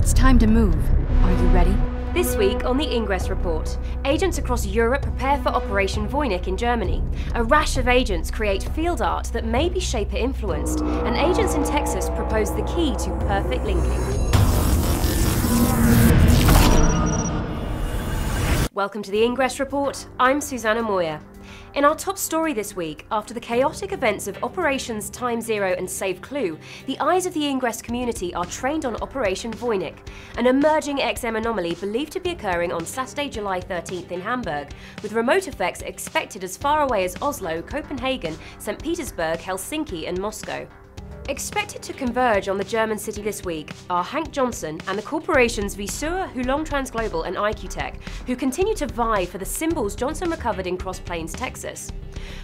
It's time to move. Are you ready? This week on the Ingress Report, agents across Europe prepare for Operation VOYNICH in Germany. A rash of agents create field art that may be Shaper influenced, and agents in Texas propose the key to perfect linking. Welcome to the Ingress Report. I'm Susanna Moyer. In our top story this week, after the chaotic events of Operations Time Zero and Save Clue, the eyes of the Ingress community are trained on Operation VOYNICH, an emerging XM anomaly believed to be occurring on Saturday, July 13th in Hamburg, with remote effects expected as far away as Oslo, Copenhagen, St. Petersburg, Helsinki and Moscow. Expected to converge on the German city this week are Hank Johnson and the corporations Visur, Hulong Transglobal and IQTech, who continue to vie for the symbols Johnson recovered in Cross Plains, Texas.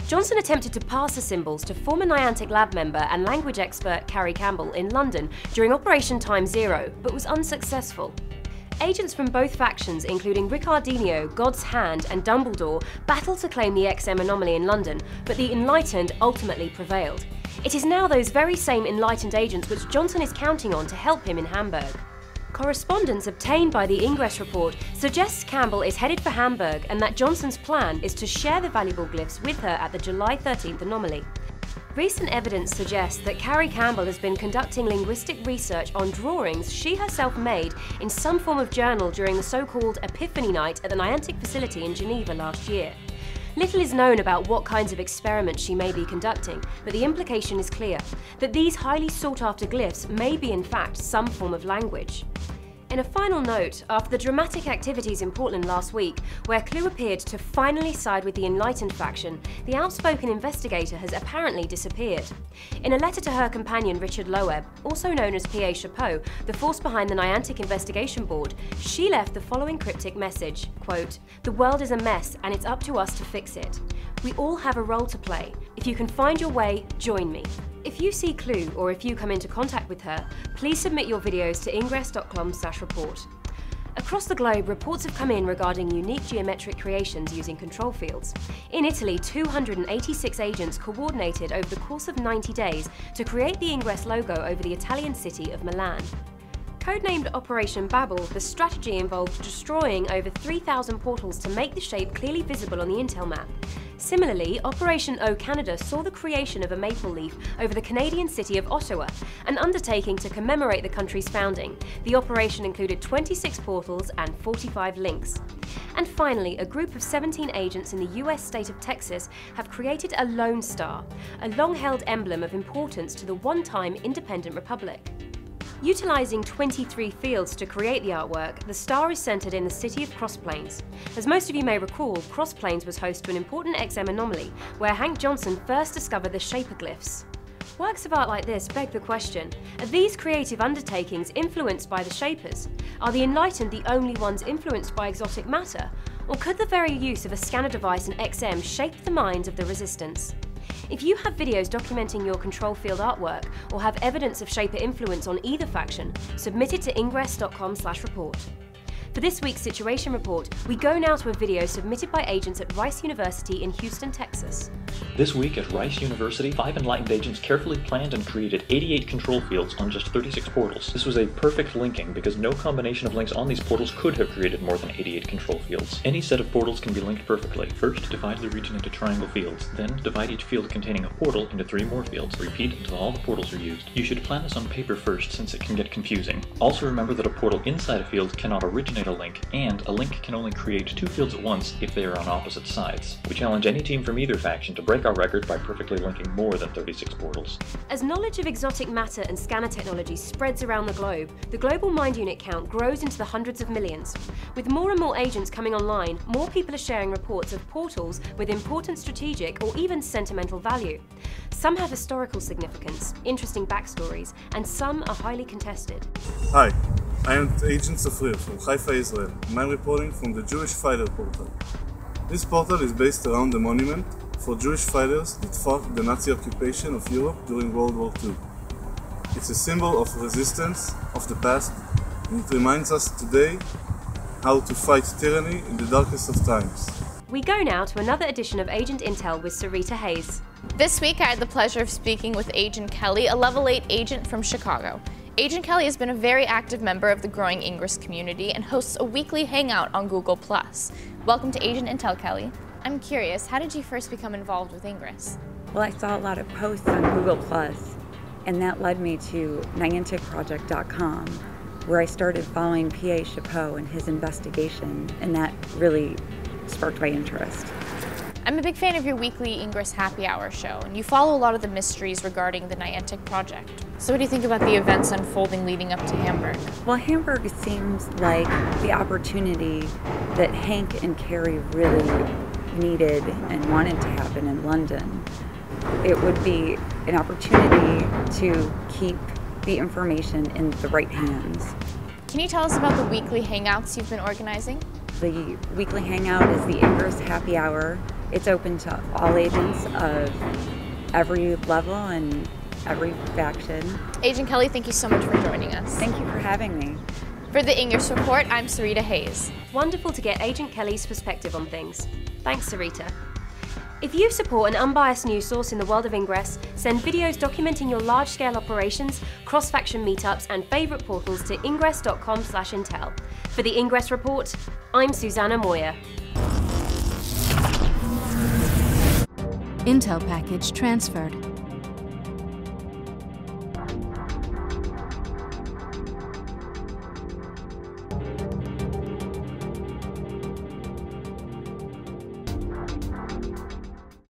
Johnson attempted to pass the symbols to former Niantic lab member and language expert Carrie Campbell in London during Operation Time Zero, but was unsuccessful. Agents from both factions, including Ricardinho, God's Hand and Dumbledore, battled to claim the XM anomaly in London, but the Enlightened ultimately prevailed. It is now those very same Enlightened agents which Johnson is counting on to help him in Hamburg. Correspondence obtained by the Ingress Report suggests Campbell is headed for Hamburg and that Johnson's plan is to share the valuable glyphs with her at the July 13th anomaly. Recent evidence suggests that Carrie Campbell has been conducting linguistic research on drawings she herself made in some form of journal during the so-called Epiphany Night at the Niantic facility in Geneva last year. Little is known about what kinds of experiments she may be conducting, but the implication is clear, that these highly sought-after glyphs may be in fact some form of language. In a final note, after the dramatic activities in Portland last week, where Clue appeared to finally side with the Enlightened faction, the outspoken investigator has apparently disappeared. In a letter to her companion Richard Loeb, also known as P.A. Chapeau, the force behind the Niantic Investigation Board, she left the following cryptic message, quote, "The world is a mess and it's up to us to fix it. We all have a role to play. If you can find your way, join me." If you see Clue or if you come into contact with her, please submit your videos to ingress.com/report. Across the globe, reports have come in regarding unique geometric creations using control fields. In Italy, 286 agents coordinated over the course of 90 days to create the Ingress logo over the Italian city of Milan. Codenamed Operation Babel, the strategy involved destroying over 3,000 portals to make the shape clearly visible on the Intel map. Similarly, Operation O Canada saw the creation of a maple leaf over the Canadian city of Ottawa, an undertaking to commemorate the country's founding. The operation included 26 portals and 45 links. And finally, a group of 17 agents in the US state of Texas have created a Lone Star, a long-held emblem of importance to the one-time independent republic. Utilising 23 fields to create the artwork, the star is centred in the city of Cross Plains. As most of you may recall, Cross Plains was host to an important XM anomaly, where Hank Johnson first discovered the Shaper glyphs. Works of art like this beg the question, are these creative undertakings influenced by the Shapers? Are the Enlightened the only ones influenced by exotic matter? Or could the very use of a scanner device in XM shape the minds of the Resistance? If you have videos documenting your control field artwork or have evidence of Shaper influence on either faction, submit it to ingress.com/report. For this week's Situation Report, we go now to a video submitted by agents at Rice University in Houston, Texas. This week at Rice University, 5 Enlightened agents carefully planned and created 88 control fields on just 36 portals. This was a perfect linking because no combination of links on these portals could have created more than 88 control fields. Any set of portals can be linked perfectly. First, divide the region into triangle fields. Then, divide each field containing a portal into 3 more fields. Repeat until all the portals are used. You should plan this on paper first since it can get confusing. Also remember that a portal inside a field cannot originate a link, and a link can only create 2 fields at once if they are on opposite sides. We challenge any team from either faction to break our record by perfectly linking more than 36 portals. As knowledge of exotic matter and scanner technology spreads around the globe, the global mind unit count grows into the hundreds of millions. With more and more agents coming online, more people are sharing reports of portals with important strategic or even sentimental value. Some have historical significance, interesting backstories, and some are highly contested. Hi, I am Agent Safrir from Haifa, Israel, and I'm reporting from the Jewish Fighter portal. This portal is based around the monument for Jewish fighters that fought the Nazi occupation of Europe during World War II. It's a symbol of resistance of the past, and it reminds us today how to fight tyranny in the darkest of times. We go now to another edition of Agent Intel with Sarita Hayes. This week I had the pleasure of speaking with Agent Kelly, a level 8 agent from Chicago. Agent Kelly has been a very active member of the growing Ingress community and hosts a weekly hangout on Google+. Welcome to Agent Intel, Kelly. I'm curious, how did you first become involved with Ingress? Well, I saw a lot of posts on Google+, and that led me to NianticProject.com, where I started following P.A. Chapeau and his investigation, and that really sparked my interest. I'm a big fan of your weekly Ingress Happy Hour show, and you follow a lot of the mysteries regarding the Niantic Project. So what do you think about the events unfolding leading up to Hamburg? Well, Hamburg seems like the opportunity that Hank and Carrie really needed and wanted to happen in London. It would be an opportunity to keep the information in the right hands. Can you tell us about the weekly hangouts you've been organizing? The weekly hangout is the Ingress Happy Hour. It's open to all agents of every level and every faction. Agent Kelly, thank you so much for joining us. Thank you for having me. For the Ingress Report, I'm Sarita Hayes. Wonderful to get Agent Kelly's perspective on things. Thanks, Sarita. If you support an unbiased news source in the world of Ingress, send videos documenting your large-scale operations, cross-faction meetups, and favourite portals to ingress.com/intel. For the Ingress Report, I'm Susanna Moyer. Intel package transferred.